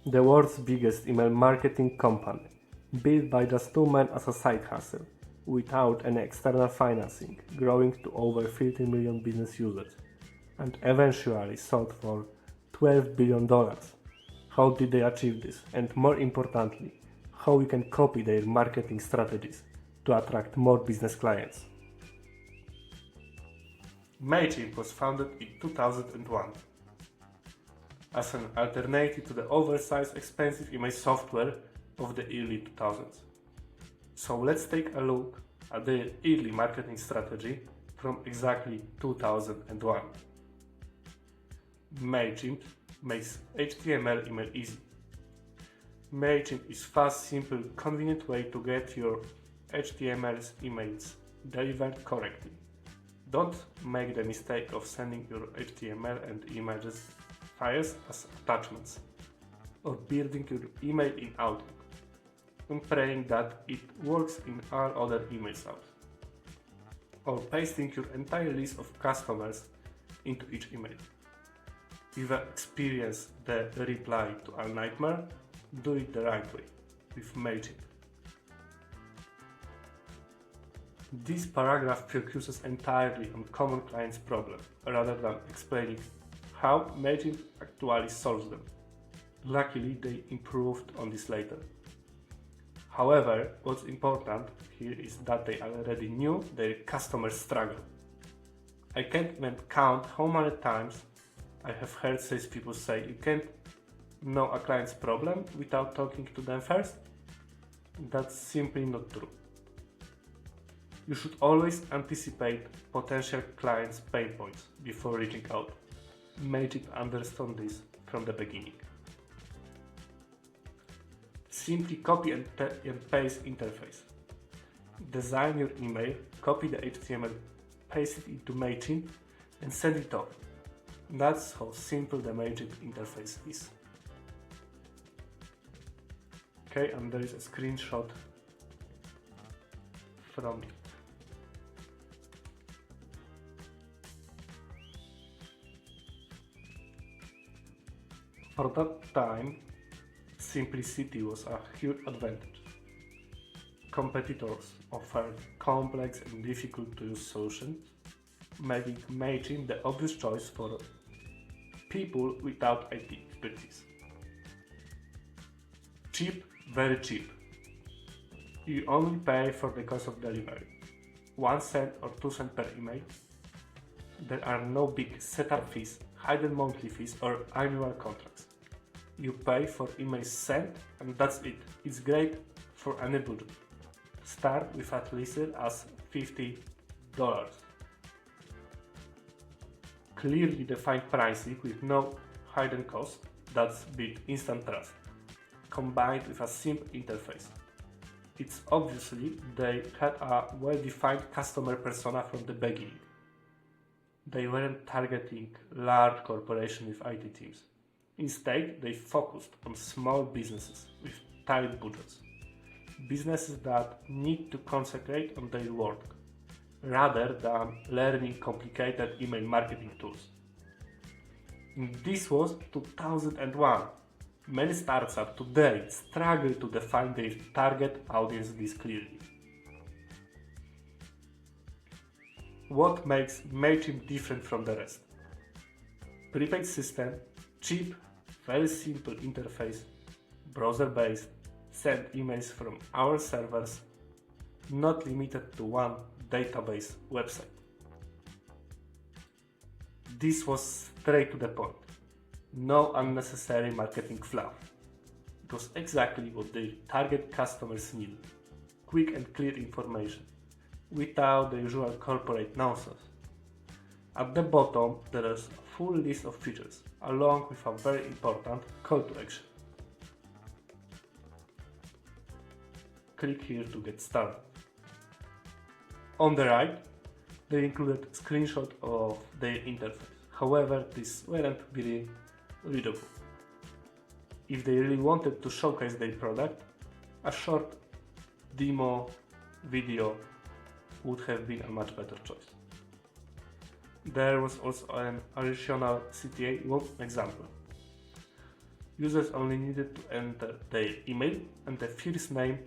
the world's biggest email marketing company, built by just two men as a side hustle, without any external financing, growing to over 15 million business users, and eventually sold for $12 billion. How did they achieve this? And more importantly, how we can copy their marketing strategies to attract more business clients. Mailchimp was founded in 2001 as an alternative to the oversized, expensive email software of the early 2000s. So let's take a look at their early marketing strategy from exactly 2001. Mailchimp makes HTML email easy. Mailchimp is fast, simple, convenient way to get your HTML emails delivered correctly. Don't make the mistake of sending your HTML and images files as attachments, or building your email in Outlook and praying that it works in all other emails out, or pasting your entire list of customers into each email. If you experience the reply to a nightmare, do it the right way, with Mailchimp. This paragraph focuses entirely on common clients' problem, rather than explaining how Mailchimp actually solves them. Luckily, they improved on this later. However, what's important here is that they already knew their customers' struggle. I can't even count how many times I have heard salespeople say you can't know a client's problem without talking to them first. That's simply not true. You should always anticipate potential clients' pain points before reaching out. Mailchimp understood this from the beginning. Simply copy and paste interface. Design your email, copy the HTML, paste it into Mailchimp, and send it off. That's how simple the Mailchimp interface is. Okay, and there is a screenshot from it. For that time, simplicity was a huge advantage. Competitors offered complex and difficult to use solutions, making Mailchimp the obvious choice for people without IT expertise. Cheap, very cheap. You only pay for the cost of delivery, 1 cent or 2 cents per email. There are no big setup fees, hidden monthly fees, or annual contracts. You pay for emails sent and that's it. It's great for any budget. Start with at least as $50. Clearly defined pricing with no hidden cost, that's built instant trust, combined with a simple interface. It's obviously they had a well-defined customer persona from the beginning. They weren't targeting large corporations with IT teams. Instead, they focused on small businesses with tight budgets. Businesses that need to concentrate on their work, rather than learning complicated email marketing tools. This was 2001. Many startups today struggle to define their target audience this clearly. What makes Mailchimp different from the rest? Prepaid system, cheap, very simple interface, browser-based, send emails from our servers, not limited to one database website. This was straight to the point. No unnecessary marketing fluff. It was exactly what their target customers needed. Quick and clear information, without the usual corporate nonsense. At the bottom, there is a full list of features, along with a very important call to action. Click here to get started. On the right, they included a screenshot of their interface. However, this weren't really readable. If they really wanted to showcase their product, a short demo video would have been a much better choice. There was also an additional CTA. One example. Users only needed to enter their email and their first name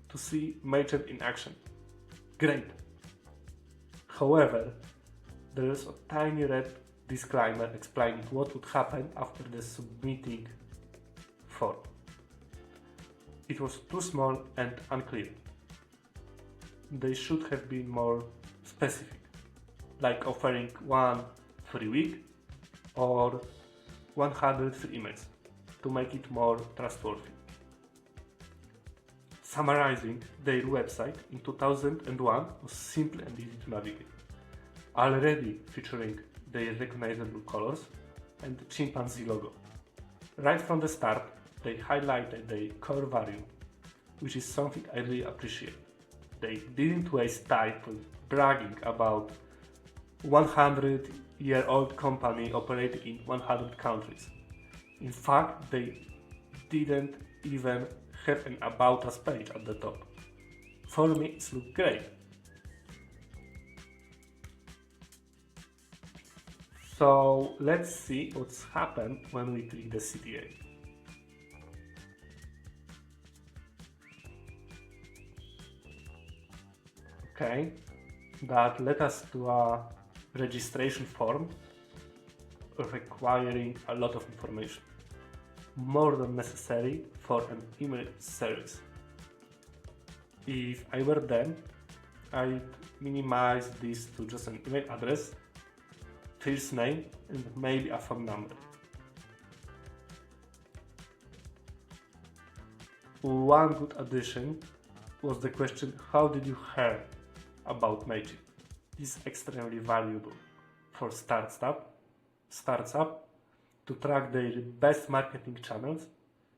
to see Mailchimp in action. Great! However, there is a tiny red disclaimer explaining what would happen after the submitting form. It was too small and unclear. They should have been more specific, like offering 1 free week or 100 free emails to make it more trustworthy. Summarizing their website in 2001 was simple and easy to navigate, already featuring their recognizable colors and the chimpanzee logo. Right from the start, they highlighted their core value, which is something I really appreciate. They didn't waste time bragging about 100-year-old company operating in 100 countries. In fact, they didn't even have an About Us page at the top. For me, it looked great. So let's see what's happened when we click the CTA. Okay, that led us to a registration form requiring a lot of information, more than necessary for an email service. If I were them, I'd minimize this to just an email address, first name, and maybe a phone number. One good addition was the question, how did you hear about Mailchimp? This is extremely valuable for startup to track their best marketing channels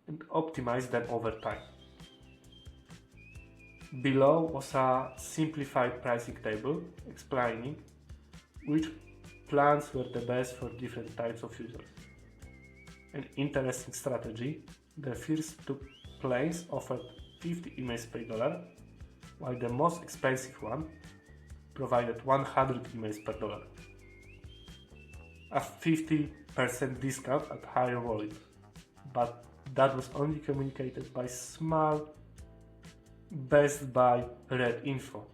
and optimize them over time. Below was a simplified pricing table explaining which plans were the best for different types of users. An interesting strategy, the first two plans offered 50 emails per dollar, while the most expensive one provided 100 emails per dollar. A 50% discount at higher volumes, but that was only communicated by small Best Buy red info.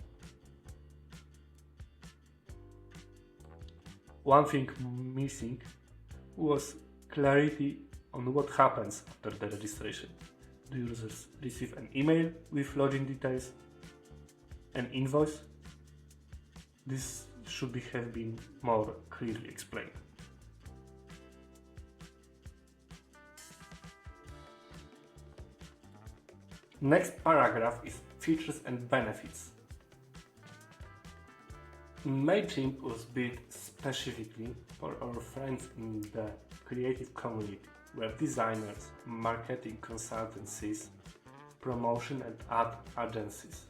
One thing missing was clarity on what happens after the registration. Do users receive an email with login details, an invoice? This should have been more clearly explained. Next paragraph is features and benefits. Mailchimp was built specifically for our friends in the creative community, web designers, marketing consultancies, promotion and ad agencies.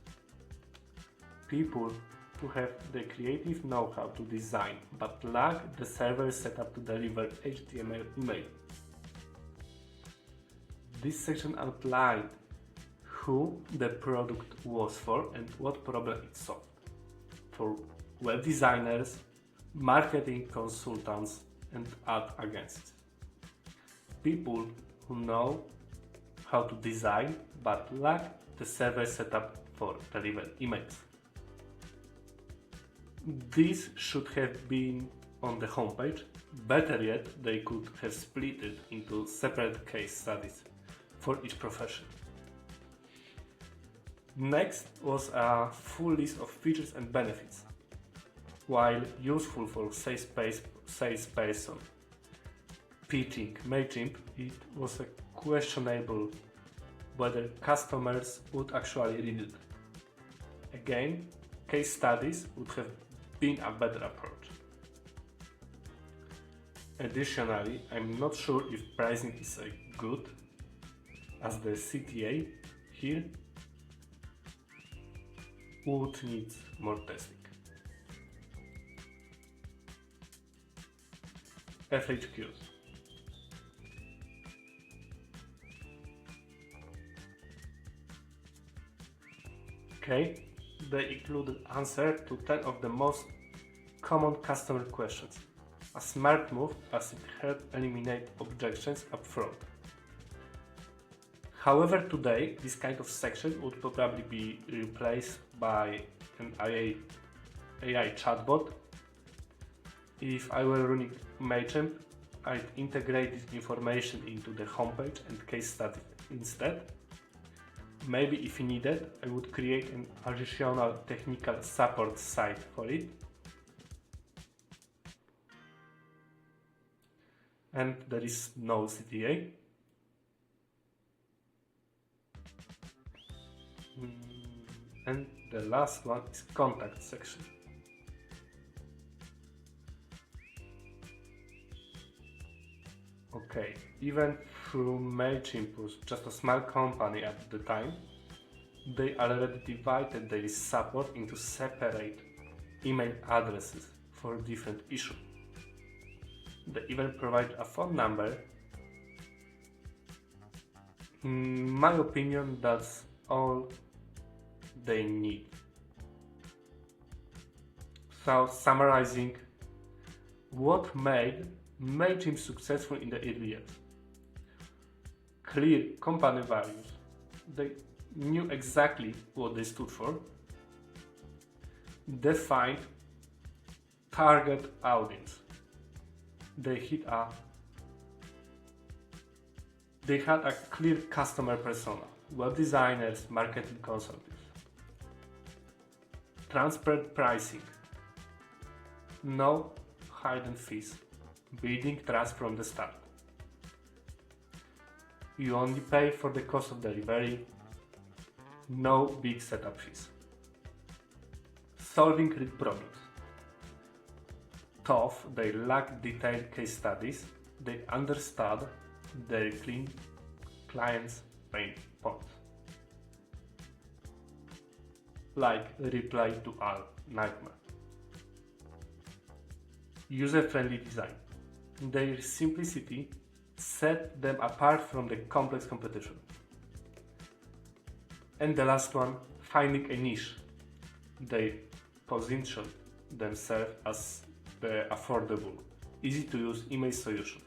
People who have the creative know-how to design but lack the server setup to deliver HTML email. This section outlined who the product was for and what problem it solved. For web designers, marketing consultants, and ad agencies. People who know how to design but lack the server setup for delivery emails. This should have been on the homepage. Better yet, they could have split it into separate case studies for each profession. Next was a full list of features and benefits. While useful for salesperson pitching Mailchimp, it was questionable whether customers would actually read it. Again, case studies would have been a better approach. Additionally, I'm not sure if pricing is good, as the CTA here would need more testing. FAQs. Okay, they included answer to 10 of the most common customer questions. A smart move as it helped eliminate objections upfront. However, today this kind of section would probably be replaced by an AI chatbot. If I were running Mailchimp, I'd integrate this information into the homepage and case study instead. Maybe if needed, I would create an additional technical support site for it. And there is no CTA. And the last one is contact section. Okay, even though Mailchimp was just a small company at the time, they already divided their support into separate email addresses for different issues. They even provide a phone number. In my opinion, that's all they need. So, summarizing, what made Mailchimp successful in the early years? Clear company values. They knew exactly what they stood for. Defined target audience. They had a clear customer persona, web designers, marketing consultants. Transparent pricing. No hidden fees. Building trust from the start. You only pay for the cost of delivery. No big setup fees. Solving real problems. Though they lack detailed case studies, they understood their clients' pain points. Like reply to all nightmare. User-friendly design. Their simplicity set them apart from the complex competition. And the last one, finding a niche. They position themselves as the affordable, easy to use email solution.